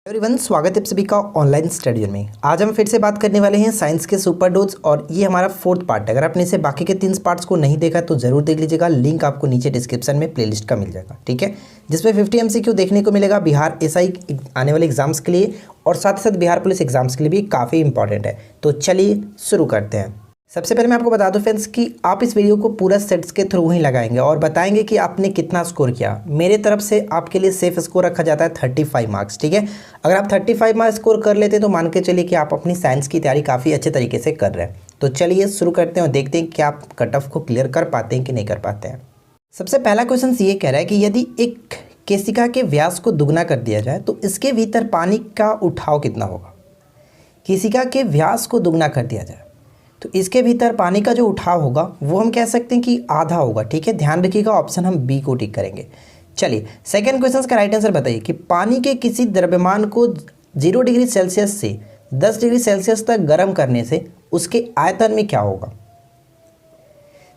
Everyone, स्वागत है आप सभी का ऑनलाइन स्टडी में। आज हम फिर से बात करने वाले हैं साइंस के सुपर डोज और ये हमारा फोर्थ पार्ट है। अगर आपने इसे बाकी के 3 पार्ट्स को नहीं देखा तो जरूर देख लीजिएगा। लिंक आपको नीचे डिस्क्रिप्शन में प्लेलिस्ट का मिल जाएगा, ठीक है, जिसमें 50 MCQ देखने को मिलेगा बिहार एसआई आने वाले एग्जाम्स के लिए और साथ ही साथ बिहार पुलिस एग्जाम्स के लिए भी काफ़ी इंपॉर्टेंट है। तो चलिए शुरू करते हैं। सबसे पहले मैं आपको बता दूं फ्रेंड्स कि आप इस वीडियो को पूरा सेट्स के थ्रू ही लगाएंगे और बताएंगे कि आपने कितना स्कोर किया। मेरे तरफ से आपके लिए सेफ स्कोर रखा जाता है 35 मार्क्स, ठीक है। अगर आप 35 मार्क्स स्कोर कर लेते हैं तो मान के चलिए कि आप अपनी साइंस की तैयारी काफ़ी अच्छे तरीके से कर रहे हैं। तो चलिए शुरू करते हैं और देखते हैं कि आप कट ऑफ को क्लियर कर पाते हैं कि नहीं कर पाते हैं। सबसे पहला क्वेश्चन ये कह रहा है कि यदि एक केशिका के व्यास को दुगना कर दिया जाए तो इसके भीतर पानी का उठाव कितना होगा। केशिका के व्यास को दुगना कर दिया जाए तो इसके भीतर पानी का जो उठाव होगा वो हम कह सकते हैं कि आधा होगा, ठीक है। ध्यान रखिएगा, ऑप्शन हम बी को टिक करेंगे। चलिए सेकंड क्वेश्चन का राइट आंसर बताइए कि पानी के किसी द्रव्यमान को 0 डिग्री सेल्सियस से 10 डिग्री सेल्सियस तक गर्म करने से उसके आयतन में क्या होगा।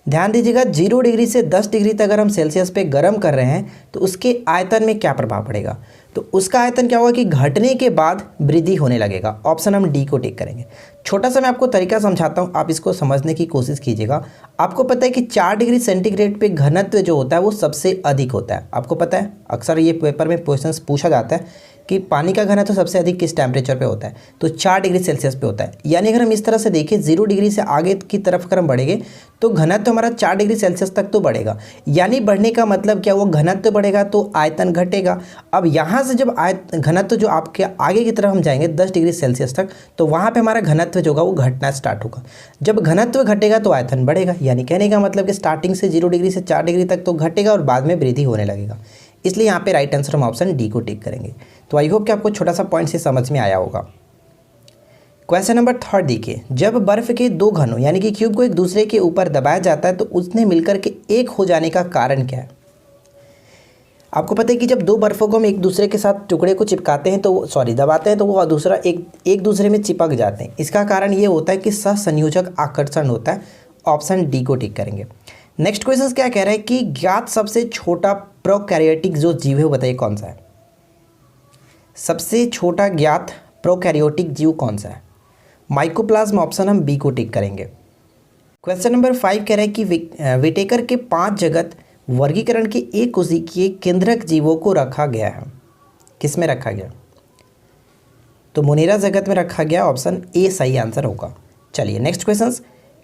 ध्यान दीजिएगा, 0 डिग्री से 10 डिग्री तक अगर हम सेल्सियस पे गर्म कर रहे हैं तो उसके आयतन में क्या प्रभाव पड़ेगा। तो उसका आयतन क्या होगा कि घटने के बाद वृद्धि होने लगेगा। ऑप्शन हम डी को टिक करेंगे। छोटा सा मैं आपको तरीका समझाता हूँ, आप इसको समझने की कोशिश कीजिएगा। आपको पता है कि 4 डिग्री सेंटीग्रेड पे घनत्व जो होता है वो सबसे अधिक होता है। आपको पता है, अक्सर ये पेपर में क्वेश्चन पूछा जाता है कि पानी का घनत्व सबसे अधिक किस टेम्परेचर पे होता है, तो 4 डिग्री सेल्सियस पे होता है। यानी अगर हम इस तरह से देखें 0 डिग्री से आगे की तरफ अगर हम बढ़ेंगे तो घनत्व हमारा 4 डिग्री सेल्सियस तक तो बढ़ेगा। यानी बढ़ने का मतलब क्या, वो घनत्व बढ़ेगा तो आयतन घटेगा। अब यहाँ से जब घनत्व जो आपके आगे की तरफ हम जाएंगे 10 डिग्री सेल्सियस तक, तो वहाँ पे हमारा घनत्व जो होगा वो घटना स्टार्ट होगा। जब घनत्व घटेगा तो आयतन बढ़ेगा। यानी कहने का मतलब कि स्टार्टिंग से 0 डिग्री से 4 डिग्री तक तो घटेगा और बाद में वृद्धि होने लगेगा। इसलिए यहाँ पे राइट आंसर हम ऑप्शन डी को टिक करेंगे। तो आई होप कि आपको छोटा सा पॉइंट से समझ में आया होगा। क्वेश्चन नंबर 3 देखिए, जब बर्फ के 2 घनों यानी कि क्यूब को एक दूसरे के ऊपर दबाया जाता है तो उसने मिलकर के एक हो जाने का कारण क्या है। आपको पता है कि जब 2 बर्फ़ों को हम एक दूसरे के साथ टुकड़े को चिपकाते हैं तो दबाते हैं तो वो दूसरा एक दूसरे में चिपक जाते हैं। इसका कारण ये होता है कि सहसंयोजक आकर्षण होता है। ऑप्शन डी को टिक करेंगे। नेक्स्ट क्वेश्चन क्या कह रहा है कि ज्ञात सबसे छोटा प्रोकैरियोटिक जो जीव है वो बताइए कौन सा है। सबसे छोटा ज्ञात प्रोकैरियोटिक जीव कौन सा है। माइकोप्लाज्म, ऑप्शन हम बी को टिक करेंगे। क्वेश्चन नंबर 5 कह रहा है कि विटेकर के 5 जगत वर्गीकरण के एक कोशिकीय केंद्रक जीवों को रखा गया है। किस में रखा गया, तो मोनेरा जगत में रखा गया। ऑप्शन ए सही आंसर होगा। चलिए नेक्स्ट क्वेश्चन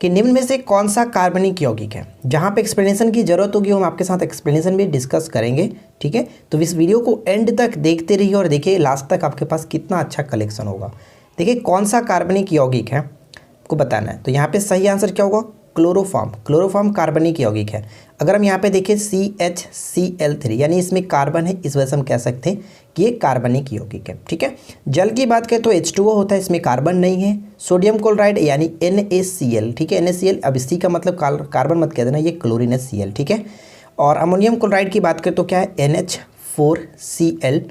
कि निम्न में से कौन सा कार्बनिक यौगिक है। जहाँ पे एक्सप्लेनेशन की जरूरत होगी हम आपके साथ एक्सप्लेनेशन भी डिस्कस करेंगे, ठीक है। तो इस वीडियो को एंड तक देखते रहिए और देखिए लास्ट तक आपके पास कितना अच्छा कलेक्शन होगा। देखिए कौन सा कार्बनिक यौगिक है आपको बताना है। तो यहाँ पे सही आंसर क्या होगा, क्लोरोफॉर्म। क्लोरोफॉर्म कार्बनिक यौगिक है। अगर हम यहाँ पे देखें CHCl3 यानी इसमें कार्बन है, इस वजह से हम कह सकते हैं कि ये कार्बनिक यौगिक है, ठीक है। जल की बात करें तो H2O होता है, इसमें कार्बन नहीं है। सोडियम क्लोराइड यानी NaCl, ठीक है, NaCl। अब इसी का मतलब कार्बन मत कह देना, ये क्लोरीन Cl, ठीक है। और अमोनियम क्लोराइड की बात करें तो क्या है NH4Cl,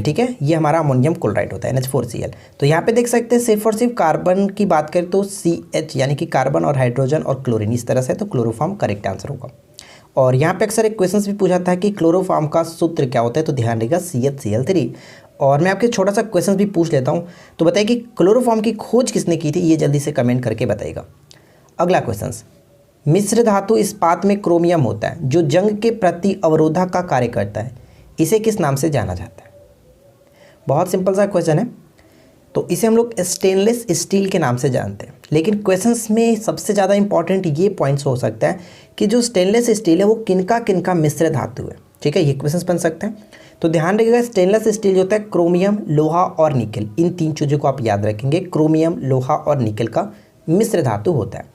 ठीक है। ये हमारा अमोनियम क्लोराइड होता है NH4Cl। तो यहाँ पे देख सकते हैं सिर्फ और सिर्फ कार्बन की बात करें तो CH यानी कि कार्बन और हाइड्रोजन और क्लोरीन, इस तरह से, तो क्लोरोफॉर्म करेक्ट आंसर होगा। और यहाँ पे अक्सर एक क्वेश्चन भी पूछा था कि क्लोरोफॉर्म का सूत्र क्या होता है, तो ध्यान रखिएगा CHCl3। और मैं आपके छोटा सा क्वेश्चन भी पूछ लेता हूँ, तो बताइए कि क्लोरोफॉर्म की खोज किसने की थी, ये जल्दी से कमेंट करके बताइएगा। अगला क्वेश्चन, मिश्र धातु इस्पात में क्रोमियम होता है जो जंग के प्रति अवरोधक का कार्य करता है, इसे किस नाम से जाना जाता है। बहुत सिंपल सा क्वेश्चन है। तो इसे हम लोग स्टेनलेस स्टील के नाम से जानते हैं। लेकिन क्वेश्चंस में सबसे ज़्यादा इंपॉर्टेंट ये पॉइंट्स हो सकता है कि जो स्टेनलेस स्टील है वो किनका मिश्र धातु है, ठीक है। ये क्वेश्चंस बन सकते हैं। तो ध्यान रखिएगा, स्टेनलेस स्टील जो होता है क्रोमियम, लोहा और निकल, इन 3 चीज़ों को आप याद रखेंगे। क्रोमियम, लोहा और निकल का मिश्र धातु होता है।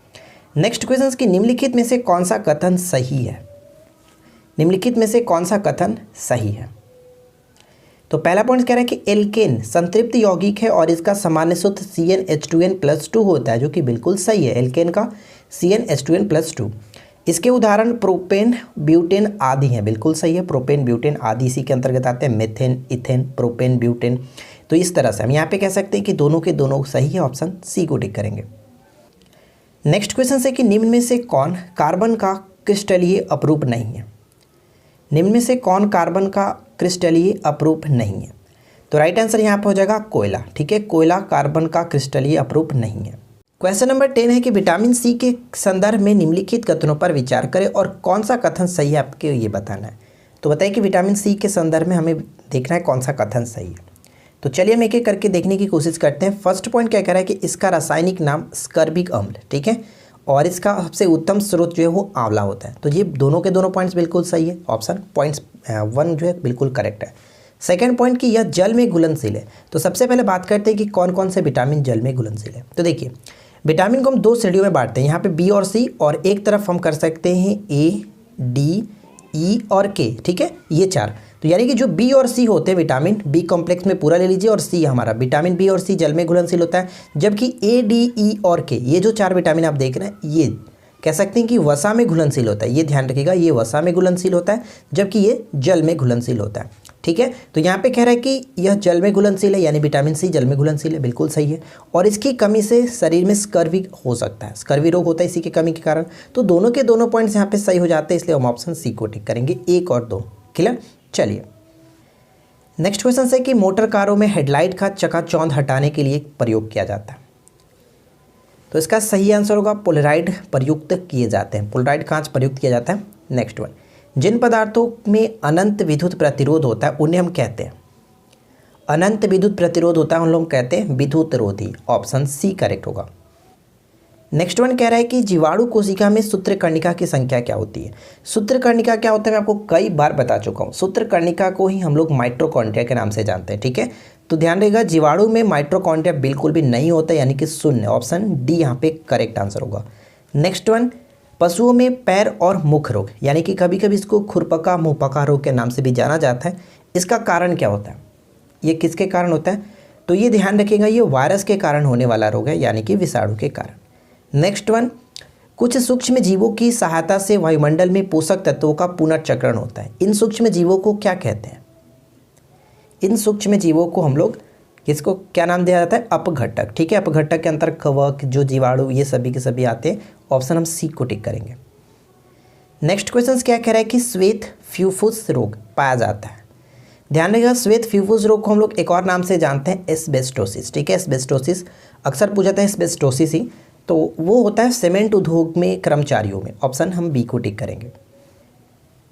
नेक्स्ट क्वेश्चन कि निम्नलिखित में से कौन सा कथन सही है। निम्नलिखित में से कौन सा कथन सही है। तो पहला पॉइंट कह रहा है कि एल्केन संतृप्त यौगिक है और इसका सामान्य सूत्र CnH2n+2 होता है, जो कि बिल्कुल सही है। एल्केन का CnH2n+2। इसके उदाहरण प्रोपेन, ब्यूटेन आदि हैं, बिल्कुल सही है। प्रोपेन, ब्यूटेन आदि इसी के अंतर्गत आते हैं। Methane, ethane, propane, butane. तो इस तरह से हम यहाँ पे कह सकते हैं कि दोनों के दोनों सही है। ऑप्शन सी को टिक करेंगे। नेक्स्ट क्वेश्चन है कि निम्न में से कौन कार्बन का क्रिस्टलीय अपरूप नहीं है। निम्न में से कौन कार्बन का क्रिस्टलीय अपरूप नहीं है? तो राइट आंसर यहाँ पे हो जाएगा कोयला। ठीक है, कोयला कार्बन का क्रिस्टलीय अपरूप नहीं है। क्वेश्चन नंबर 10 है कि विटामिन सी के संदर्भ में निम्नलिखित कथनों पर विचार करें और कौन सा कथन सही है आपके ये बताना है। तो बताइए कि विटामिन सी के संदर्भ में हमें देखना है कौन सा कथन सही है। तो चलिए हम एक एक करके देखने की कोशिश करते हैं। फर्स्ट पॉइंट क्या कह रहा है कि इसका रासायनिक नाम स्कर्बिक अम्ल, ठीक है, और इसका सबसे उत्तम स्रोत जो है वो आंवला होता है। तो ये दोनों के दोनों पॉइंट्स बिल्कुल सही है। ऑप्शन पॉइंट्स 1 जो है बिल्कुल करेक्ट है। सेकंड पॉइंट कि यह जल में घुलनशील है। तो सबसे पहले बात करते हैं कि कौन कौन से विटामिन जल में घुलनशील है। तो देखिए, विटामिन को हम 2 श्रेणियों में बांटते हैं, यहाँ पे बी और सी, और एक तरफ हम कर सकते हैं ए, डी, ई और के। ठीक है, ये 4। तो यानी कि जो बी और सी होते हैं विटामिन, बी कॉम्प्लेक्स में पूरा ले लीजिए, और सी हमारा विटामिन बी और सी जल में घुलनशील होता है, जबकि ए, डी, ई और के ये जो 4 विटामिन आप देख रहे हैं ये कह सकते हैं कि वसा में घुलनशील होता है। ये ध्यान रखिएगा, ये वसा में घुलनशील होता है, जबकि ये जल में घुलनशील होता है। ठीक है, तो यहाँ पे कह रहा है कि यह जल में घुलनशील है, यानी विटामिन सी जल में घुलनशील है, बिल्कुल सही है। और इसकी कमी से शरीर में स्कर्वी हो सकता है, स्कर्वी रोग होता है इसी की कमी के कारण। तो दोनों के दोनों पॉइंट्स यहाँ पे सही हो जाते हैं, इसलिए हम ऑप्शन सी को टिक करेंगे, 1 और 2। क्लियर। चलिए नेक्स्ट क्वेश्चन है कि मोटर कारों में हेडलाइट का चकाचौंध हटाने के लिए प्रयोग किया जाता है। तो इसका सही आंसर होगा पोलराइड प्रयुक्त किए जाते हैं, पोलराइड कांच प्रयुक्त किया जाता है। नेक्स्ट वन, जिन पदार्थों में अनंत विद्युत प्रतिरोध होता है उन्हें हम कहते हैं, अनंत विद्युत प्रतिरोध होता है उन लोग कहते हैं विद्युत रोधी। ऑप्शन सी करेक्ट होगा। नेक्स्ट वन कह रहा है कि जीवाणु कोशिका में सूत्रकर्णिका की संख्या क्या होती है। सूत्रकर्णिका क्या होता है मैं आपको कई बार बता चुका हूँ। सूत्रकर्णिका को ही हम लोग माइटोकॉन्ड्रिया के नाम से जानते हैं। ठीक है, तो ध्यान रखिएगा जीवाणु में माइटोकॉन्ड्रिया बिल्कुल भी नहीं होता, यानी कि शून्य। ऑप्शन डी यहाँ पे करेक्ट आंसर होगा। नेक्स्ट वन, पशुओं में पैर और मुख रोग, यानी कि कभी कभी इसको खुरपका मुंहपका रोग के नाम से भी जाना जाता है। इसका कारण क्या होता है, ये किसके कारण होता है? तो ये ध्यान रखिएगा, ये वायरस के कारण होने वाला रोग है, यानी कि विषाणु के कारण। नेक्स्ट वन, कुछ सूक्ष्म जीवों की सहायता से वायुमंडल में पोषक तत्वों का पुनर्चक्रण होता है। इन सूक्ष्म जीवों को क्या कहते हैं? इन सूक्ष्म जीवों को हम लोग किसको क्या नाम दिया जाता है? अपघटक। ठीक है, अपघटक के अंतर कवक, जो जीवाणु, ये सभी के सभी आते हैं। ऑप्शन हम सी को टिक करेंगे। नेक्स्ट क्वेश्चन क्या कह रहा है कि श्वेत फ्यूफुस रोग पाया जाता है। ध्यान रखिएगा, श्वेत फ्यूफुस रोग को हम लोग एक और नाम से जानते हैं एस्बेस्टोसिस। ठीक है, एस्बेस्टोसिस अक्सर पूछा जाता है, एस्बेस्टोसिस ही तो वो होता है सीमेंट उद्योग में कर्मचारियों में। ऑप्शन हम बी को टिक करेंगे।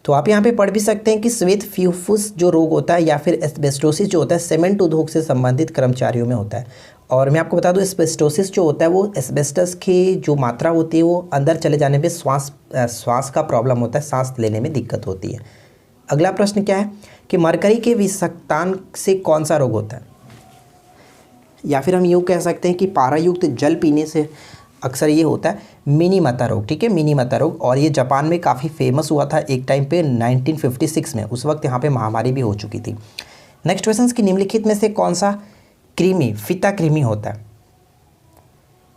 तो आप यहाँ पे पढ़ भी सकते हैं कि श्वेत फ्यूफुस जो रोग होता है या फिर एस्बेस्टोसिस जो होता है सीमेंट उद्योग से संबंधित कर्मचारियों में होता है। और मैं आपको बता दूं एस्बेस्टोसिस जो होता है वो एस्बेस्टस की जो मात्रा होती है वो अंदर चले जाने पे श्वास का प्रॉब्लम होता है, सांस लेने में दिक्कत होती है। अगला प्रश्न क्या है कि मरकरी के विषाक्तान से कौन सा रोग होता है? या फिर हम यूँ कह सकते हैं कि पारायुक्त जल पीने से अक्सर ये होता है मिनीमता रोग। ठीक है, मिनीमता रोग, और ये जापान में काफ़ी फेमस हुआ था एक टाइम पे 1956 में। उस वक्त यहाँ पे महामारी भी हो चुकी थी। नेक्स्ट क्वेश्चन की निम्नलिखित में से कौन सा कृमि फीता कृमि होता है?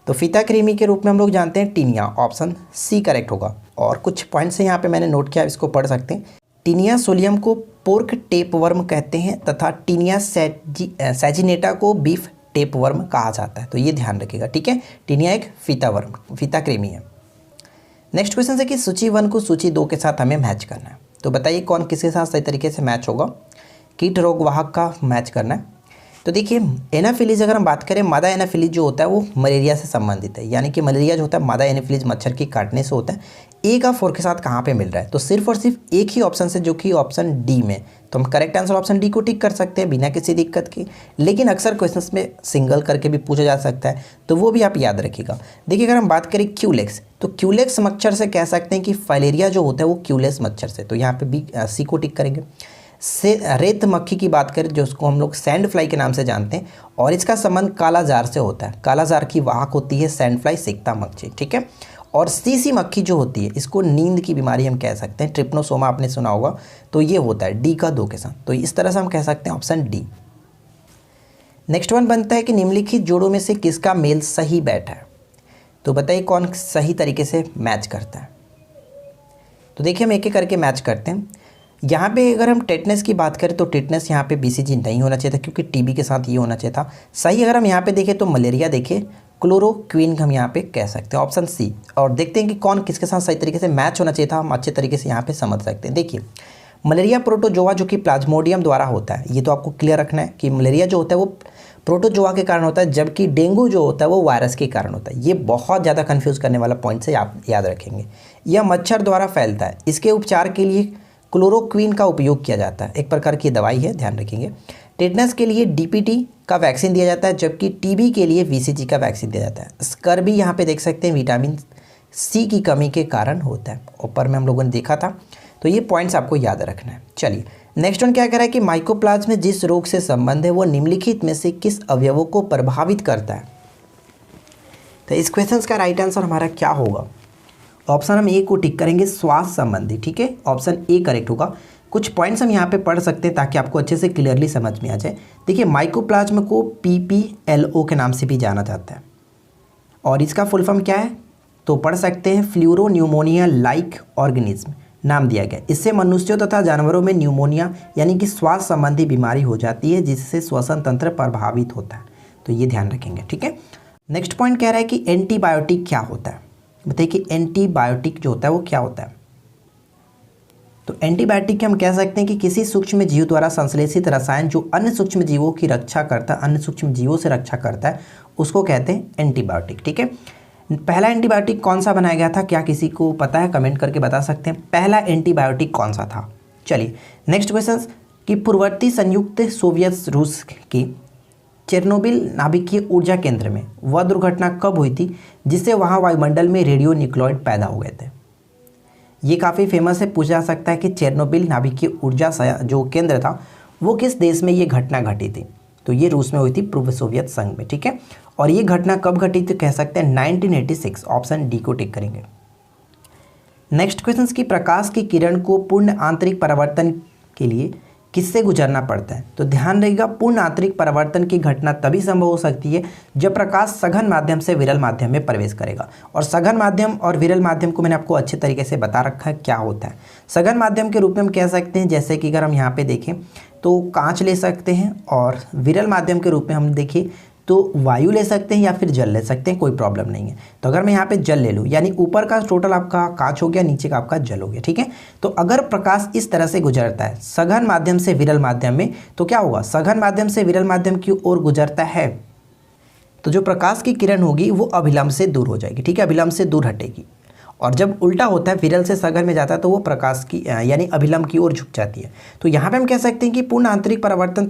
तो फीता कृमि के रूप में हम लोग जानते हैं टीनिया। ऑप्शन सी करेक्ट होगा। और कुछ पॉइंट्स यहाँ पे मैंने नोट किया, इसको पढ़ सकते हैं। टीनिया सोलियम को पोर्क टेपवर्म कहते हैं तथा टीनिया सैजिनेटा को बीफ टेपवर्म कहा जाता है। तो ये ध्यान रखिएगा। ठीक है, टीनिया एक फीता कृमि है। नेक्स्ट क्वेश्चन है कि सूची 1 को सूची 2 के साथ हमें मैच करना है। तो बताइए कौन किसके साथ सही तरीके से मैच होगा? कीट रोग वाहक का मैच करना है। तो देखिए एनाफिलीज अगर हम बात करें, मादा एनाफिलीज जो होता है वो मलेरिया से संबंधित है, यानी कि मलेरिया जो होता है मादा एनाफिलीज मच्छर के काटने से होता है। ए का 4 के साथ कहाँ पे मिल रहा है? तो सिर्फ और सिर्फ एक ही ऑप्शन से, जो कि ऑप्शन डी में। तो हम करेक्ट आंसर ऑप्शन डी को टिक कर सकते हैं बिना किसी दिक्कत के। लेकिन अक्सर क्वेश्चंस में सिंगल करके भी पूछा जा सकता है, तो वो भी आप याद रखिएगा। देखिए अगर हम बात करें क्यूलेक्स, तो क्यूलेक्स मच्छर से कह सकते हैं कि फाइलेरिया जो होता है वो क्यूलेक्स मच्छर से। तो यहाँ पे बी सी को टिक करेंगे। से रेत मक्खी की बात करें जो उसको हम लोग सैंड फ्लाई के नाम से जानते हैं, और इसका संबंध कालाजार से होता है। कालाजार की वाहक होती है सैंड फ्लाई सिकता मच्छी। ठीक है, और सीसी मक्खी जो होती है इसको नींद की बीमारी हम कह सकते हैं, ट्रिप्नोसोमा आपने सुना होगा। तो ये होता है डी का 2 के साथ। तो इस तरह से हम कह सकते हैं ऑप्शन डी। नेक्स्ट वन बनता है कि निम्नलिखित जोड़ों में से किसका मेल सही बैठा है? तो बताइए कौन सही तरीके से मैच करता है? तो देखिए हम एक एक करके मैच करते हैं। यहाँ पे अगर हम टेटनस की बात करें तो टेटनस यहाँ पे बीसीजी नहीं होना चाहिए था, क्योंकि टीबी के साथ ये होना चाहिए था। सही अगर हम यहाँ पे देखें तो मलेरिया देखें, क्लोरोक्विन हम यहाँ पे कह सकते हैं ऑप्शन सी। और देखते हैं कि कौन किसके साथ सही तरीके से मैच होना चाहिए था, हम अच्छे तरीके से यहाँ पे समझ सकते हैं। देखिए मलेरिया प्रोटोजोआ जो कि प्लाज्मोडियम द्वारा होता है, ये तो आपको क्लियर रखना है कि मलेरिया जो होता है वो प्रोटोजोआ के कारण होता है, जबकि डेंगू जो होता है वो वायरस के कारण होता है। ये बहुत ज़्यादा कन्फ्यूज़ करने वाला पॉइंट है, आप याद रखेंगे। यह मच्छर द्वारा फैलता है। इसके उपचार के लिए क्लोरोक्वीन का उपयोग किया जाता है, एक प्रकार की दवाई है, ध्यान रखेंगे। टेटनस के लिए डीपीटी का वैक्सीन दिया जाता है, जबकि टीबी के लिए वीसीजी का वैक्सीन दिया जाता है। स्कर्वी यहाँ पे देख सकते हैं विटामिन सी की कमी के कारण होता है, ऊपर में हम लोगों ने देखा था। तो ये पॉइंट्स आपको याद रखना है। चलिए नेक्स्ट वन क्या कह रहा है कि माइकोप्लाज्म जिस रोग से संबंध है वो निम्नलिखित में से किस अवयवों को प्रभावित करता है। तो इस क्वेश्चन का राइट आंसर हमारा क्या होगा? ऑप्शन हम ए को टिक करेंगे, श्वास संबंधी। ठीक है, ऑप्शन ए करेक्ट होगा। कुछ पॉइंट्स हम यहाँ पे पढ़ सकते हैं ताकि आपको अच्छे से क्लियरली समझ में आ जाए। देखिए माइकोप्लाज्म को PPLO के नाम से भी जाना जाता है और इसका फुल फॉर्म क्या है तो पढ़ सकते हैं फ्लूरो न्यूमोनिया लाइक ऑर्गेनिज्म नाम दिया गया। इससे मनुष्यों तथा जानवरों में न्यूमोनिया यानी कि श्वास संबंधी बीमारी हो जाती है जिससे श्वसन तंत्र प्रभावित होता है। तो ये ध्यान रखेंगे। ठीक है, नेक्स्ट पॉइंट कह रहा है कि एंटीबायोटिक क्या होता है। बताइए कि एंटीबायोटिक जो होता है वो क्या होता है। तो एंटीबायोटिक हम कह सकते हैं कि किसी सूक्ष्म जीव द्वारा संश्लेषित रसायन जो अन्य सूक्ष्म जीवों की रक्षा करता है, अन्य सूक्ष्म जीवों से रक्षा करता है, उसको कहते हैं एंटीबायोटिक। ठीक है, पहला एंटीबायोटिक कौन सा बनाया गया था, क्या किसी को पता है? कमेंट करके बता सकते हैं पहला एंटीबायोटिक कौन सा था। चलिए नेक्स्ट क्वेश्चन कि पूर्ववर्ती संयुक्त सोवियत रूस की चेरनोबिल नाभिकीय ऊर्जा केंद्र में वह दुर्घटना कब हुई थी जिससे वहाँ वायुमंडल में रेडियो न्यूक्लियोइड पैदा हो गए थे। ये काफ़ी फेमस है, पूछा जा सकता है कि चेरनोबिल नाभिकीय ऊर्जा जो केंद्र था वो किस देश में ये घटना घटी थी। तो ये रूस में हुई थी, पूर्व सोवियत संघ में। ठीक है, और ये घटना कब घटी थी कह सकते हैं 1986। ऑप्शन डी को टिक करेंगे। नेक्स्ट क्वेश्चन की प्रकाश की किरण को पूर्ण आंतरिक परावर्तन के लिए किससे गुजरना पड़ता है। तो ध्यान रहेगा पूर्ण आंतरिक परावर्तन की घटना तभी संभव हो सकती है जब प्रकाश सघन माध्यम से विरल माध्यम में प्रवेश करेगा। और सघन माध्यम और विरल माध्यम को मैंने आपको अच्छे तरीके से बता रखा है क्या होता है। सघन माध्यम के रूप में हम कह सकते हैं जैसे कि अगर हम यहाँ पे देखें तो कांच ले सकते हैं, और विरल माध्यम के रूप में हम देखें तो वायु ले सकते हैं या फिर जल ले सकते हैं, कोई प्रॉब्लम नहीं है। तो अगर मैं यहाँ पे जल ले लूँ यानी ऊपर का टोटल आपका कांच हो गया, नीचे का आपका जल हो गया। ठीक है, तो अगर प्रकाश इस तरह से गुजरता है सघन माध्यम से विरल माध्यम में तो क्या होगा, सघन माध्यम से विरल माध्यम की ओर गुजरता है तो जो प्रकाश की किरण होगी वो अभिलंब से दूर हो जाएगी। ठीक है, अभिलंब से दूर हटेगी। और जब उल्टा होता है विरल से सघन में जाता है तो वो प्रकाश की यानी अभिलंब की ओर झुक जाती है। तो यहाँ पे हम कह सकते हैं कि पूर्ण आंतरिक परावर्तन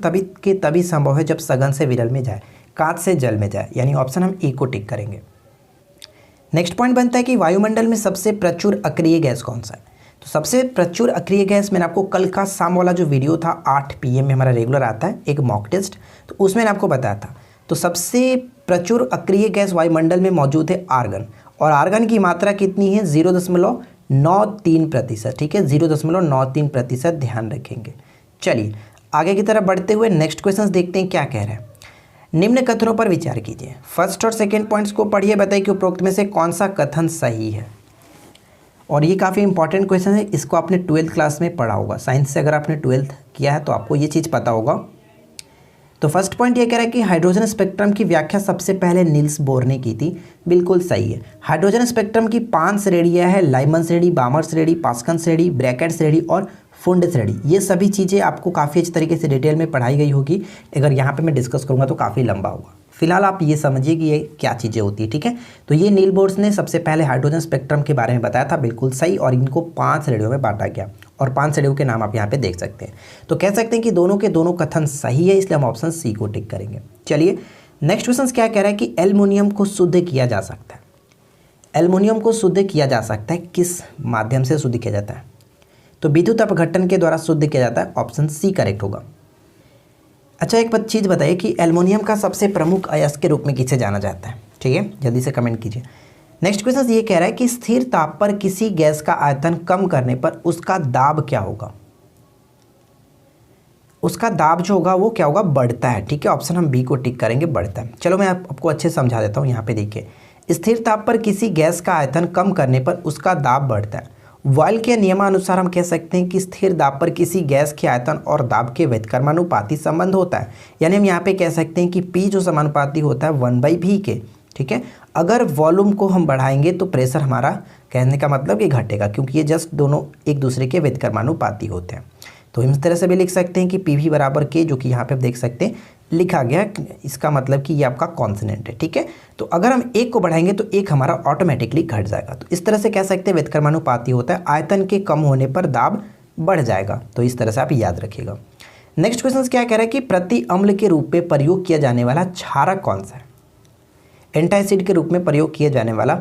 तभी संभव है जब सघन से विरल में जाए, कांच से जल में जाए, यानी ऑप्शन हम ए को टिक करेंगे। नेक्स्ट पॉइंट बनता है कि वायुमंडल में सबसे प्रचुर अक्रिय गैस कौन सा है। तो सबसे प्रचुर अक्रिय गैस मैंने आपको कल का शाम वाला जो वीडियो था 8 PM में हमारा रेगुलर आता है एक मॉक टेस्ट, तो उसमें मैंने आपको बताया था। तो सबसे प्रचुर अक्रिय गैस वायुमंडल में मौजूद है आर्गन, और आर्गन की मात्रा कितनी है 0.93%। ठीक है, 0.93%, ध्यान रखेंगे। चलिए आगे की तरफ बढ़ते हुए नेक्स्ट क्वेश्चन देखते हैं क्या कह रहे हैं। निम्न कथनों पर विचार कीजिए। फर्स्ट और सेकंड पॉइंट्स को पढ़िए, बताइए कि उपरोक्त में से कौन सा कथन सही है। और ये काफ़ी इंपॉर्टेंट क्वेश्चन है, इसको आपने 12th क्लास में पढ़ा होगा। साइंस से अगर आपने 12th किया है तो आपको ये चीज़ पता होगा। तो फर्स्ट पॉइंट ये कह रहा है कि हाइड्रोजन स्पेक्ट्रम की व्याख्या सबसे पहले नील्स बोर ने की थी। बिल्कुल सही है। हाइड्रोजन स्पेक्ट्रम की 5 श्रेणियाँ हैं, लाइमन श्रेणी, बामर श्रेणी, पास्कन श्रेणी, ब्रैकेट श्रेणी और फुंड श्रेणी। ये सभी चीज़ें आपको काफ़ी अच्छे तरीके से डिटेल में पढ़ाई गई होगी। अगर यहाँ पे मैं डिस्कस करूँगा तो काफ़ी लंबा होगा। फिलहाल आप ये समझिए कि ये क्या चीज़ें होती है। ठीक है, तो ये नील बोर्स ने सबसे पहले हाइड्रोजन स्पेक्ट्रम के बारे में बताया था, बिल्कुल सही। और इनको 5 श्रेणियों में बांटा गया और 5 श्रेणियों के नाम आप यहाँ पे देख सकते हैं। तो कह सकते हैं कि दोनों के दोनों कथन सही है, इसलिए हम ऑप्शन सी को टिक करेंगे। चलिए नेक्स्ट क्वेश्चन क्या कह रहा है कि एल्युमिनियम को शुद्ध किया जा सकता है। एल्युमिनियम को शुद्ध किया जा सकता है, किस माध्यम से शुद्ध किया जाता है। तो विद्युत अपघटन के द्वारा शुद्ध किया जाता है, ऑप्शन सी करेक्ट होगा। अच्छा एक चीज़ बताइए कि एल्युमिनियम का सबसे प्रमुख अयस्क के रूप में किसे जाना जाता है। ठीक है, जल्दी से कमेंट कीजिए। नेक्स्ट क्वेश्चन ये कह रहा है कि स्थिर ताप पर किसी गैस का आयतन कम करने पर उसका दाब क्या होगा। उसका दाब जो होगा वो क्या होगा, बढ़ता है। ठीक है, ऑप्शन हम बी को टिक करेंगे, बढ़ता है। चलो मैं आपको अच्छे से समझा देता हूँ। यहाँ पे देखिए, स्थिर ताप पर किसी गैस का आयतन कम करने पर उसका दाब बढ़ता है। बॉयल के नियमानुसार हम कह सकते हैं कि स्थिर दाब पर किसी गैस के आयतन और दाब के व्युत्क्रमानुपाती संबंध होता है। यानी हम यहाँ पे कह सकते हैं कि P जो समानुपाती होता है 1/V के। ठीक है, अगर वॉल्यूम को हम बढ़ाएंगे तो प्रेशर हमारा, कहने का मतलब कि घटेगा, क्योंकि ये जस्ट दोनों एक दूसरे के व्युत्क्रमानुपाती होते हैं। तो इस तरह से भी लिख सकते हैं कि पी वी बराबर के, जो कि यहाँ पे आप देख सकते हैं लिखा गया, इसका मतलब कि ये आपका कॉन्सोनेंट है। ठीक है, तो अगर हम एक को बढ़ाएंगे तो एक हमारा ऑटोमेटिकली घट जाएगा। तो इस तरह से कह सकते हैं व्युत्क्रमानुपाती होता है, आयतन के कम होने पर दाब बढ़ जाएगा। तो इस तरह से आप याद रखिएगा। नेक्स्ट क्वेश्चन क्या कह रहा है कि प्रति अम्ल के रूप में प्रयोग किया जाने वाला क्षारक कौन सा है? एंटासिड के रूप में प्रयोग किया जाने वाला,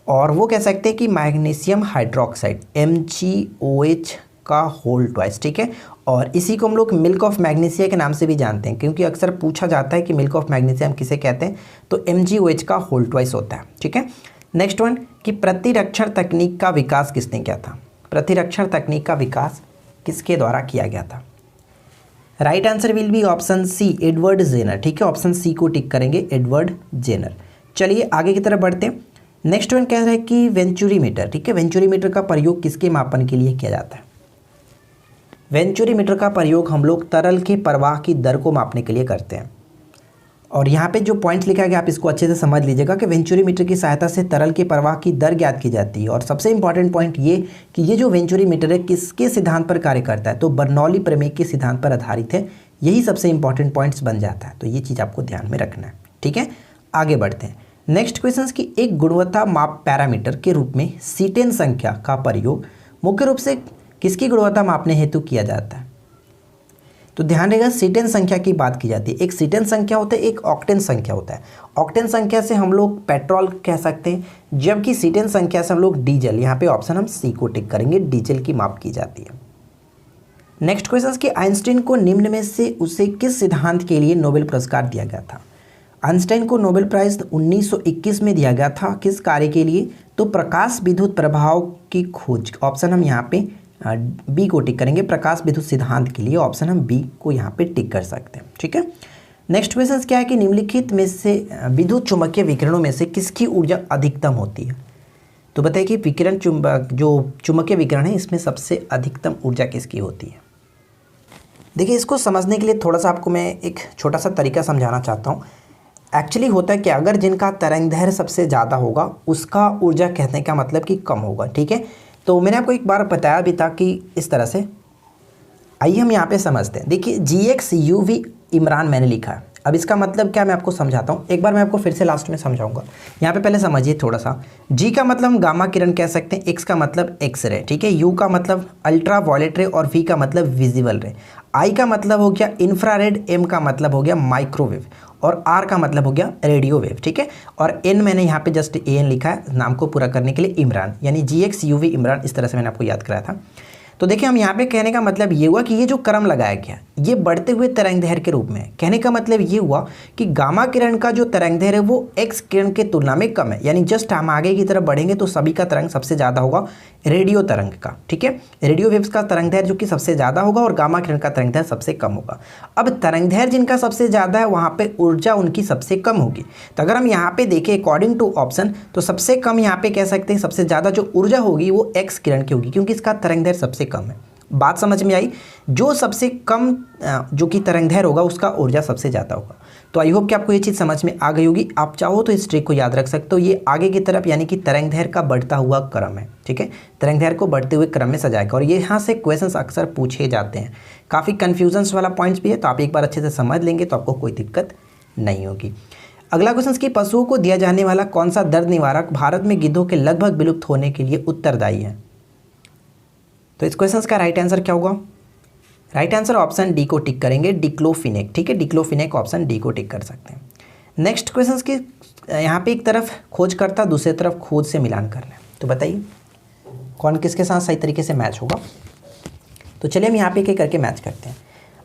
और वो कह सकते हैं कि मैग्नीशियम हाइड्रोक्साइड MgOH का होल ट्वाइस। ठीक है, और इसी को हम लोग मिल्क ऑफ मैग्नीशिया के नाम से भी जानते हैं, क्योंकि अक्सर पूछा जाता है कि मिल्क ऑफ मैग्नीशिया हम किसे कहते हैं, तो MgOH का होल ट्वाइस होता है। ठीक है, नेक्स्ट वन कि प्रतिरक्षण तकनीक का विकास किसने किया था? प्रतिरक्षण तकनीक का विकास किसके द्वारा किया गया था? Right answer will be option C, Edward Jenner. ठीक है, ऑप्शन सी को टिक करेंगे, एडवर्ड जेनर। चलिए आगे की तरफ बढ़ते हैं। नेक्स्ट वन कह रहा है कि वेंचुरीमीटर। ठीक है, वेंचुरीमीटर का प्रयोग किसके मापन के लिए किया जाता है? वेंचुरीमीटर का प्रयोग हम लोग तरल के प्रवाह की दर को मापने के लिए करते हैं। और यहाँ पे जो पॉइंट लिखा गया आप इसको अच्छे से समझ लीजिएगा कि वेंचुरीमीटर की सहायता से तरल के प्रवाह की दर ज्ञात की जाती है। और सबसे इंपॉर्टेंट पॉइंट ये कि ये जो वेंचुरीमीटर है किसके सिद्धांत पर कार्य करता है, तो बर्नौली प्रमेय के सिद्धांत पर आधारित है। यही सबसे इंपॉर्टेंट पॉइंट्स बन जाता है, तो ये चीज़ आपको ध्यान में रखना है। ठीक है, आगे बढ़ते हैं। नेक्स्ट क्वेश्चन की एक गुणवत्ता माप पैरामीटर के रूप में सीटेन संख्या का प्रयोग मुख्य रूप से किसकी गुणवत्ता मापने हेतु किया जाता है? तो ध्यान रहेगा, सीटेन संख्या की बात की जाती है। एक सीटेन संख्या होता है, एक ऑक्टेन संख्या होता है। ऑक्टेन संख्या से हम लोग पेट्रोल कह सकते हैं, जबकि सीटेन संख्या से हम लोग डीजल, यहाँ पे ऑप्शन हम सी को टिक करेंगे, डीजल की माप की जाती है। नेक्स्ट क्वेश्चन कि आइंस्टीन को निम्न में से उसे किस सिद्धांत के लिए नोबेल पुरस्कार दिया गया था? आइंस्टाइन को नोबेल प्राइज 1921 में दिया गया था, किस कार्य के लिए? तो प्रकाश विद्युत प्रभाव की खोज। ऑप्शन हम यहाँ पे बी को टिक करेंगे, प्रकाश विद्युत सिद्धांत के लिए। ऑप्शन हम बी को यहाँ पे टिक कर सकते हैं। ठीक है, नेक्स्ट क्वेश्चन क्या है कि निम्नलिखित में से विद्युत चुम्बकीय विकिरणों में से किसकी ऊर्जा अधिकतम होती है? तो बताइए कि विकिरण जो चुम्बकीय विकिरण है इसमें सबसे अधिकतम ऊर्जा किसकी होती है? देखिए, इसको समझने के लिए थोड़ा सा आपको मैं एक छोटा सा तरीका समझाना चाहता हूँ। एक्चुअली होता है कि अगर जिनका तरंगदैर्घ्य सबसे ज़्यादा होगा उसका ऊर्जा कहने का मतलब कि कम होगा। ठीक है, तो मैंने आपको एक बार बताया भी था कि इस तरह से, आइए हम यहाँ पे समझते हैं। देखिए GXUV इमरान मैंने लिखा है। अब इसका मतलब क्या मैं आपको समझाता हूँ, एक बार मैं आपको फिर से लास्ट में समझाऊंगा। यहाँ पे पहले समझिए थोड़ा सा। G का मतलब हम गामा किरण कह सकते हैं, X का मतलब एक्स रे। ठीक है, U का मतलब अल्ट्रा वायलेट रे और V का मतलब विजिबल रे। I का मतलब हो गया इंफ्रारेड, M का मतलब हो गया माइक्रोवेव और R का मतलब हो गया रेडियो वेव। ठीक है, और N मैंने यहाँ पे जस्ट AN लिखा है नाम को पूरा करने के लिए, इमरान, यानी GXUV इमरान, इस तरह से मैंने आपको याद कराया था। तो देखिए हम यहाँ पे कहने का मतलब ये हुआ कि ये जो क्रम लगाया गया ये बढ़ते हुए तरंगदैर्घ्य के रूप में है। कहने का मतलब ये हुआ कि गामा किरण का जो तरंगदैर्घ्य है वो एक्स किरण के तुलना में कम है, यानी जस्ट हम आगे की तरफ बढ़ेंगे तो सभी का तरंग सबसे ज़्यादा होगा रेडियो तरंग का। ठीक है, रेडियो वेव्स का तरंगदैर्घ्य जो कि सबसे ज़्यादा होगा और गामा किरण का तरंगदैर्घ्य सबसे कम होगा। अब तरंगदैर्घ्य जिनका सबसे ज़्यादा है वहाँ पे ऊर्जा उनकी सबसे कम होगी। तो अगर हम यहाँ पे देखें अकॉर्डिंग टू ऑप्शन, तो सबसे कम यहाँ पे कह सकते हैं सबसे ज़्यादा जो ऊर्जा होगी वो एक्स किरण की होगी, क्योंकि इसका तरंगदैर्घ्य सबसे कम है। बात समझ में आई? जो सबसे कम जो कि तरंगदैर्घ्य होगा उसका ऊर्जा सबसे ज़्यादा होगा। तो आई होप कि आपको ये चीज़ समझ में आ गई होगी। आप चाहो तो इस ट्रिक को याद रख सकते हो। ये आगे की तरफ यानी कि तरंगदैर्घ्य का बढ़ता हुआ क्रम है। ठीक है, तरंगदैर्घ्य को बढ़ते हुए क्रम में सजाएगा और ये यहाँ से क्वेश्चंस अक्सर पूछे जाते हैं। काफ़ी कन्फ्यूजन्स वाला पॉइंट्स भी है, तो आप एक बार अच्छे से समझ लेंगे तो आपको कोई दिक्कत नहीं होगी। अगला क्वेश्चन कि पशुओं को दिया जाने वाला कौन सा दर्द निवारक भारत में गिद्धों के लगभग विलुप्त होने के लिए उत्तरदायी है? तो इस क्वेश्चन का राइट आंसर क्या होगा? राइट आंसर ऑप्शन डी को टिक करेंगे, डिक्लोफिनेक। ठीक है, डिक्लोफिनेक ऑप्शन डी को टिक कर सकते हैं। नेक्स्ट क्वेश्चन की यहाँ पे एक तरफ खोज करता दूसरी तरफ खोज से मिलान करना है, तो बताइए कौन किसके साथ सही तरीके से मैच होगा। तो चलिए हम यहाँ पे एक करके मैच करते हैं।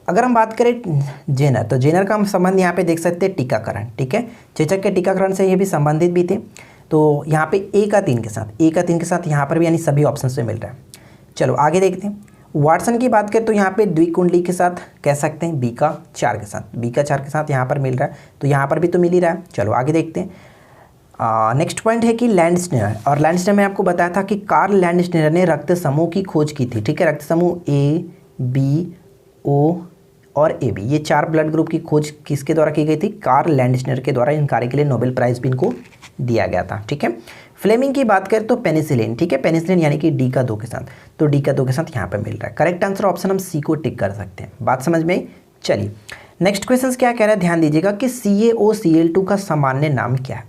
अगर हम बात करें जेनर, तो जेनर का हम संबंध यहाँ पे देख सकते हैं टीकाकरण। ठीक है, चेचक के टीकाकरण से ये भी संबंधित भी थे। तो यहाँ पे ए का 3 के साथ यहाँ पर भी यानी सभी ऑप्शन से मिल रहा है। चलो आगे देखते हैं। वाटसन की बात करें तो यहाँ पे द्विकुंडली के साथ कह सकते हैं, बी का 4 के साथ यहाँ पर मिल रहा है, तो यहाँ पर भी तो मिल ही रहा है। चलो आगे देखते हैं। नेक्स्ट पॉइंट है कि लैंडस्नेर, और लैंडस्नेर में आपको बताया था कि कार्ल लैंडस्नेर ने रक्त समूह की खोज की थी। ठीक है, रक्त समूह ए, बी, ओ और ए बी, ये 4 ब्लड ग्रुप की खोज किसके द्वारा की गई थी? कार्ल लैंडस्नेर के द्वारा। इन कार्य के लिए नोबेल प्राइज़ भी इनको दिया गया था। ठीक है, फ्लेमिंग की बात करें तो पेनिसिलिन, ठीक है, पेनिसिलिन यानी कि डी का 2 के साथ, तो डी का 2 के साथ यहाँ पे मिल रहा है। करेक्ट आंसर ऑप्शन हम सी को टिक कर सकते हैं। बात समझ में आई? चलिए नेक्स्ट क्वेश्चन क्या कह रहा है, ध्यान दीजिएगा कि CaOCl2 का सामान्य नाम क्या है।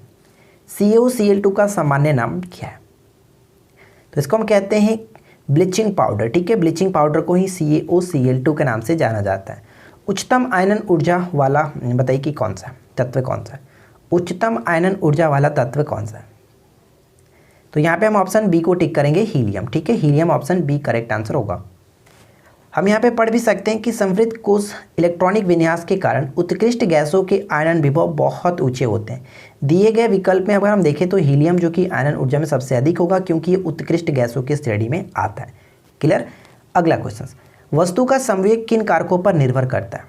CaOCl2 का सामान्य नाम क्या है? तो इसको हम कहते हैं ब्लीचिंग पाउडर, ठीक है, ब्लीचिंग पाउडर को ही CaOCl2 के नाम से जाना जाता है। उच्चतम आयनन ऊर्जा वाला बताइए कि कौन सा तत्व कौन सा है? उच्चतम आयनन ऊर्जा वाला तत्व कौन सा है? तो यहाँ पे हम ऑप्शन बी को टिक करेंगे, हीलियम, ठीक है, helium option B correct answer होगा। हम यहाँ पे पढ़ भी सकते हैं कि समृद्ध कोष इलेक्ट्रॉनिक विन्यास के कारण उत्कृष्ट गैसों के आयनन विभव बहुत ऊंचे होते हैं। दिए गए विकल्प में अगर हम देखें तो हीलियम जो कि आयनन ऊर्जा में सबसे अधिक होगा क्योंकि ये उत्कृष्ट गैसों की श्रेणी में आता है। क्लियर? अगला क्वेश्चन, वस्तु का संवेग किन कारकों पर निर्भर करता है?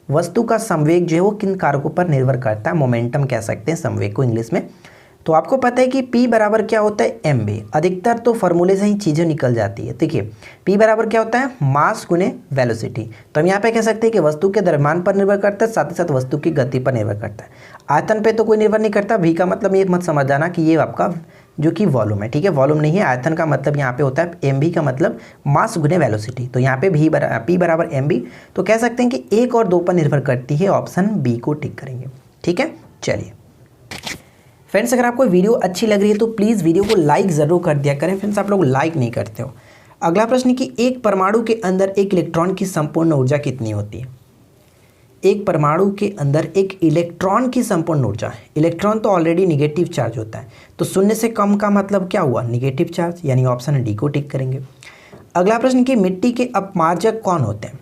वस्तु का संवेग जो है वो किन कारकों पर निर्भर करता है? मोमेंटम कह सकते हैं संवेग को इंग्लिश में। तो आपको पता है कि P बराबर क्या होता है, mv। अधिकतर तो फॉर्मूले से ही चीज़ें निकल जाती है। देखिए P बराबर क्या होता है, मास गुने वेलोसिटी। तो हम यहाँ पे कह सकते हैं कि वस्तु के द्रव्यमान पर निर्भर करता है, साथ ही साथ वस्तु की गति पर निर्भर करता है। आयतन पे तो कोई निर्भर नहीं करता। V का मतलब ये मत समझ जाना कि ये आपका जो कि वॉल्यूम है, ठीक है, वॉल्यूम नहीं है। आयतन का मतलब यहाँ पे होता है mv का मतलब मास गुने वेलोसिटी। तो यहाँ पे P बराबर mv, तो कह सकते हैं कि 1 और 2 पर निर्भर करती है। ऑप्शन बी को टिक करेंगे, ठीक है। चलिए फ्रेंड्स, अगर आपको वीडियो अच्छी लग रही है तो प्लीज़ वीडियो को लाइक ज़रूर कर दिया करें। फ्रेंड्स, आप लोग लाइक नहीं करते हो। अगला प्रश्न कि एक परमाणु के अंदर एक इलेक्ट्रॉन की संपूर्ण ऊर्जा कितनी होती है? एक परमाणु के अंदर एक इलेक्ट्रॉन की संपूर्ण ऊर्जा, इलेक्ट्रॉन तो ऑलरेडी निगेटिव चार्ज होता है, तो शून्य से कम का मतलब क्या हुआ, निगेटिव चार्ज, यानी ऑप्शन डी को टिक करेंगे। अगला प्रश्न कि मिट्टी के अपमार्जक कौन होते हैं?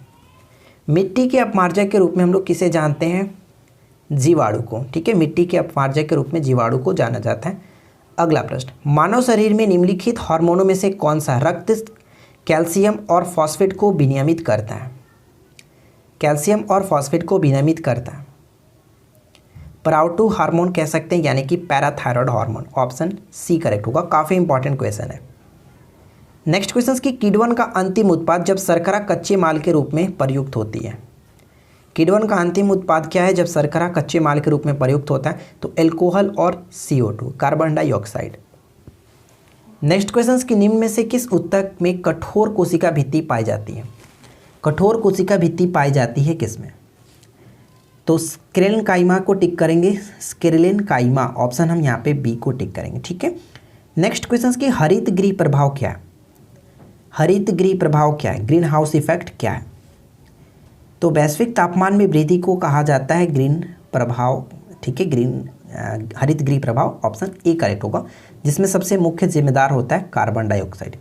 मिट्टी के अपमार्जक के रूप में हम लोग किसे जानते हैं? जीवाणु को, ठीक है, मिट्टी के अपमार्जक के रूप में जीवाणु को जाना जाता है। अगला प्रश्न, मानव शरीर में निम्नलिखित हार्मोनों में से कौन सा रक्त कैल्शियम और फॉस्फेट को विनियमित करता है? कैल्शियम और फॉस्फेट को विनियमित करता है। पराउटू हार्मोन कह सकते हैं, यानी कि parathyroid hormone. Option C correct होगा। काफ़ी इंपॉर्टेंट क्वेश्चन है। नेक्स्ट क्वेश्चन की किण्वन का अंतिम उत्पाद जब शर्करा कच्चे माल के रूप में प्रयुक्त होती है? किण्वन का अंतिम उत्पाद क्या है जब शर्करा कच्चे माल के रूप में प्रयुक्त होता है? तो एल्कोहल और CO2, carbon dioxide. Next question की निम्न में से किस ऊतक में कठोर कोशिका भित्ति पाई जाती है? कठोर कोशिका भित्ति पाई जाती है किसमें? तो स्क्लेरन काइमा को टिक करेंगे, स्क्लेरन काइमा, ऑप्शन हम यहाँ पे बी को टिक करेंगे, ठीक है। नेक्स्ट क्वेश्चन की हरित गृह प्रभाव क्या है? हरित गृह प्रभाव क्या है? ग्रीन हाउस इफेक्ट क्या है? तो वैश्विक तापमान में वृद्धि को कहा जाता है ग्रीन प्रभाव, ठीक है, हरित गृह प्रभाव। ऑप्शन ए करेक्ट होगा, जिसमें सबसे मुख्य जिम्मेदार होता है कार्बन डाइऑक्साइड।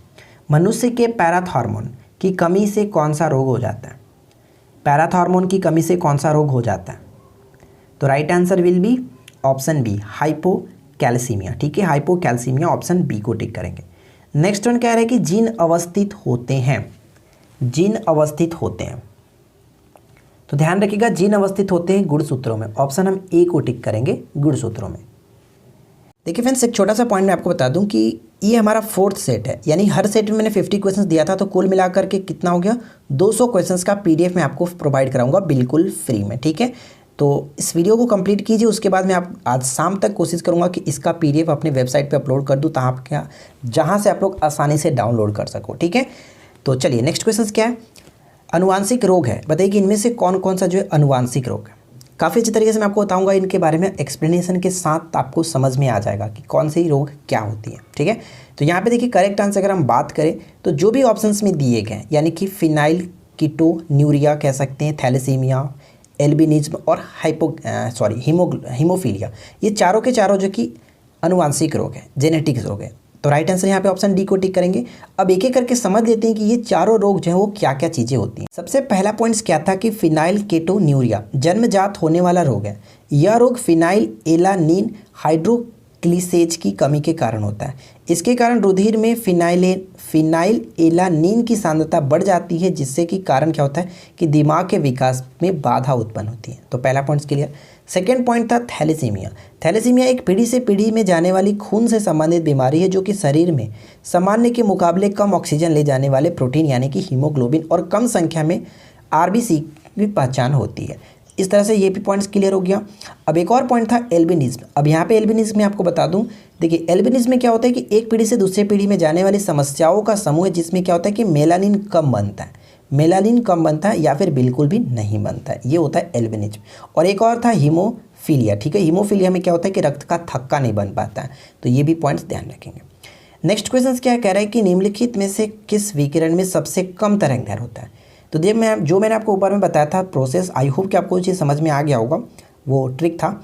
मनुष्य के पैराथॉर्मोन की कमी से कौन सा रोग हो जाता है? पैराथॉर्मोन की कमी से कौन सा रोग हो जाता है? तो right answer will be option B, hypocalcaemia, ठीक है, हाइपोकैल्सीमिया, ऑप्शन बी को टिक करेंगे। नेक्स्ट वन कह रहा है कि जीन अवस्थित होते हैं, जीन अवस्थित होते हैं, तो ध्यान रखिएगा जीन अवस्थित होते हैं गुणसूत्रों में। ऑप्शन हम ए को टिक करेंगे, गुणसूत्रों में। देखिए फ्रेंड्स, एक छोटा सा पॉइंट मैं आपको बता दूं कि ये हमारा 4th सेट है, यानी हर सेट में मैंने 50 क्वेश्चंस दिया था, तो कुल मिलाकर के कितना हो गया, 200 क्वेश्चंस का PDF मैं आपको प्रोवाइड कराऊंगा बिल्कुल फ्री में, ठीक है। तो इस वीडियो को कंप्लीट कीजिए, उसके बाद मैं आप आज शाम तक कोशिश करूँगा कि इसका PDF अपने वेबसाइट पर अपलोड कर दूँ, जहाँ से आप लोग आसानी से डाउनलोड कर सको, ठीक है। तो चलिए नेक्स्ट क्वेश्चन क्या है, अनुवांशिक रोग है, बताइए कि इनमें से कौन कौन सा जो है अनुवांशिक रोग है। काफ़ी अच्छी तरीके से मैं आपको बताऊंगा, इनके बारे में एक्सप्लेनेशन के साथ आपको समझ में आ जाएगा कि कौन सी रोग क्या होती है, ठीक है। तो यहाँ पे देखिए करेक्ट आंसर अगर हम बात करें तो जो भी ऑप्शंस में दिए गए हैं, यानी कि फिनाइल कीटोन्यूरिया कह सकते हैं, थैलेसीमिया, एल्बिनिज्म और हीमोफीलिया, ये चारों के चारों जो कि अनुवांशिक रोग है, जेनेटिक्स रोग है। तो राइट आंसर यहाँ पे ऑप्शन डी को टिक करेंगे। अब एक एक करके समझ लेते हैं कि ये चारों रोग जो हैं वो क्या क्या चीज़ें होती हैं। सबसे पहला पॉइंट्स क्या था कि फिनाइल कीटोन्यूरिया जन्मजात होने वाला रोग है। यह रोग फिनाइल एलानिन हाइड्रोक्लिसेज की कमी के कारण होता है। इसके कारण रुधिर में फिनाइल एलानिन की सांद्रता बढ़ जाती है, जिससे कि कारण क्या होता है कि दिमाग के विकास में बाधा उत्पन्न होती है। तो पहला पॉइंट्स क्लियर। सेकेंड पॉइंट था थैलेसीमिया। थैलेसीमिया एक पीढ़ी से पीढ़ी में जाने वाली खून से संबंधित बीमारी है, जो कि शरीर में सामान्य के मुकाबले कम ऑक्सीजन ले जाने वाले प्रोटीन यानी कि हीमोग्लोबिन और कम संख्या में RBC की पहचान होती है। इस तरह से ये भी पॉइंट्स क्लियर हो गया। अब एक और पॉइंट था एल्बिनिज्म। अब यहाँ पे एल्बिनिज्म में आपको बता दूं, देखिए एल्बिनिज्म में क्या होता है कि एक पीढ़ी से दूसरी पीढ़ी में जाने वाली समस्याओं का समूह है, जिसमें क्या होता है कि मेलानिन कम बनता है, मेलानिन कम बनता है या फिर बिल्कुल भी नहीं बनता है, ये होता है एल्बिनिज्म। और एक और था हीमोफीलिया, ठीक है, हीमोफीलिया में क्या होता है कि रक्त का थक्का नहीं बन पाता है, तो ये भी पॉइंट्स ध्यान रखेंगे। नेक्स्ट क्वेश्चन क्या कह रहा है कि निम्नलिखित में से किस विकिरण में सबसे कम तरंगदैर्घ्य होता है। तो देखिए मैंने आपको ऊपर में बताया था प्रोसेस, आई होप कि आपको चीज़ समझ में आ गया होगा, वो ट्रिक था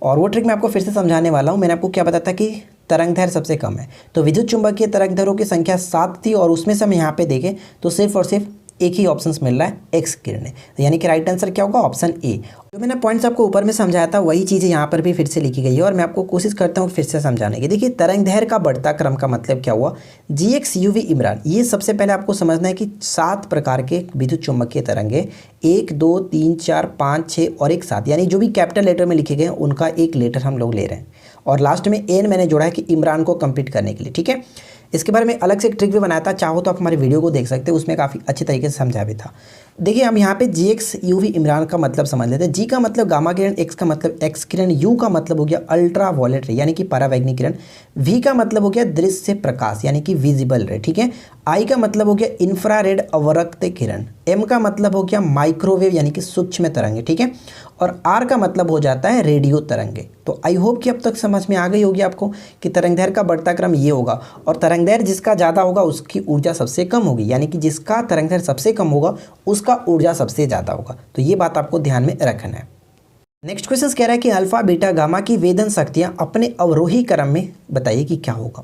और वो ट्रिक मैं आपको फिर से समझाने वाला हूँ। मैंने आपको क्या बताया था कि तरंगदैर्घ्य सबसे कम है, तो विद्युत चुंबकीय तरंगदैर्घ्यों की संख्या 7 थी और उसमें से हम यहाँ पे देखें तो सिर्फ और सिर्फ एक ही ऑप्शन मिल रहा है, एक्स किरणें, यानी कि राइट आंसर क्या होगा, ऑप्शन ए। जो मैंने पॉइंट्स आपको ऊपर में समझाया था वही चीज़ें यहाँ पर भी फिर से लिखी गई है और मैं आपको कोशिश करता हूँ फिर से समझाने की। देखिए तरंगदैर्घ्य का बढ़ता क्रम का मतलब क्या हुआ, GX UV इमरान, ये सबसे पहले आपको समझना है कि 7 प्रकार के विद्युत चुम्बकीय तरंगे, 1 2 3 4 5 6 और एक 7, यानी जो भी कैपिटल लेटर में लिखे गए हैं उनका एक लेटर हम लोग ले रहे हैं और लास्ट में एन मैंने जोड़ा है कि इमरान को कंप्लीट करने के लिए, ठीक है। इसके बारे में अलग से एक ट्रिक भी बनाया था, चाहो तो आप हमारे वीडियो को देख सकते हैं, उसमें काफ़ी अच्छी तरीके से समझा भी था। देखिए हम यहाँ पे GX UV इमरान का मतलब समझ लेते हैं। G का मतलब गामा किरण, X का मतलब एक्स किरण, U का मतलब हो गया अल्ट्रा वायलेट रे यानी कि परावैंगनी किरण, V का मतलब हो गया दृश्य प्रकाश यानी कि विजिबल रे, ठीक है। I का मतलब हो गया इंफ्रारेड अवरक्त किरण, M का मतलब हो गया माइक्रोवेव यानी कि सूक्ष्म तरंगे, ठीक है, और R का मतलब हो जाता है रेडियो तरंगे। तो आई होप कि अब तक समझ में आ गई होगी आपको कि तरंगदैर्घ्य का बढ़ता क्रम ये होगा और तरंगदैर्घ्य जिसका ज़्यादा होगा उसकी ऊर्जा सबसे कम होगी, यानी कि जिसका तरंगदैर्घ्य सबसे कम होगा उसका ऊर्जा सबसे ज़्यादा होगा। तो ये बात आपको ध्यान में रखना है। नेक्स्ट क्वेश्चन कह रहा है कि अल्फा बीटा गामा की वेदन शक्तियाँ अपने अवरोही क्रम में बताइए कि क्या होगा।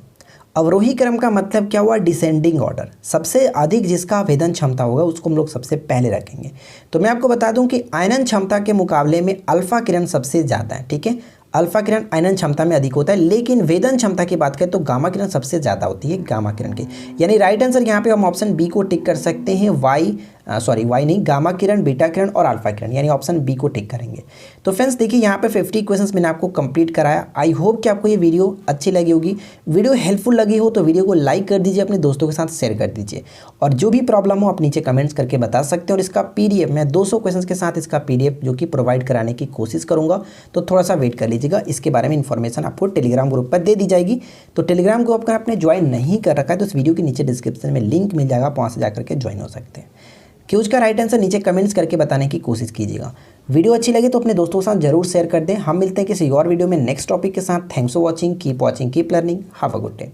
अवरोही क्रम का मतलब क्या हुआ, डिसेंडिंग ऑर्डर, सबसे अधिक जिसका वेदन क्षमता होगा उसको हम लोग सबसे पहले रखेंगे। तो मैं आपको बता दूं कि आयनन क्षमता के मुकाबले में अल्फा किरण सबसे ज़्यादा है, ठीक है, अल्फा किरण आयनन क्षमता में अधिक होता है, लेकिन वेदन क्षमता की बात करें तो गामा किरण सबसे ज़्यादा होती है गामा किरण की, यानी राइट आंसर यहाँ पे हम ऑप्शन बी को टिक कर सकते हैं, वाई नहीं, गामा किरण, बीटा किरण और अल्फा किरण, यानी ऑप्शन बी को टिक करेंगे। तो फ्रेंड्स देखिए यहाँ पे 50 क्वेश्चंस मैंने आपको कंप्लीट कराया। आई होप कि आपको ये वीडियो अच्छी लगी होगी। वीडियो हेल्पफुल लगी हो तो वीडियो को लाइक कर दीजिए, अपने दोस्तों के साथ शेयर कर दीजिए और जो भी प्रॉब्लम हो आप नीचे कमेंट्स करके बता सकते हैं। और इसका PDF मैं 200 क्वेश्चन के साथ इसका PDF जो कि प्रोवाइड कराने की कोशिश करूँगा, तो थोड़ा सा वेट कर लीजिएगा। इसके बारे में इन्फॉर्मेशन आपको टेलीग्राम ग्रुप पर दे दी जाएगी। तो टेलीग्राम ग्रुप अगर आपने ज्वाइन नहीं कर रखा है तो इस वीडियो के नीचे डिस्क्रिप्शन में लिंक मिल जाएगा, वहाँ से जाकर के ज्वाइन हो सकते हैं। क्यूज का राइट आंसर नीचे कमेंट्स करके बताने की कोशिश कीजिएगा। वीडियो अच्छी लगी तो अपने दोस्तों के साथ जरूर शेयर कर दें। हम मिलते हैं किसी और वीडियो में नेक्स्ट टॉपिक के साथ। Thanks for watching, keep learning, have a good day.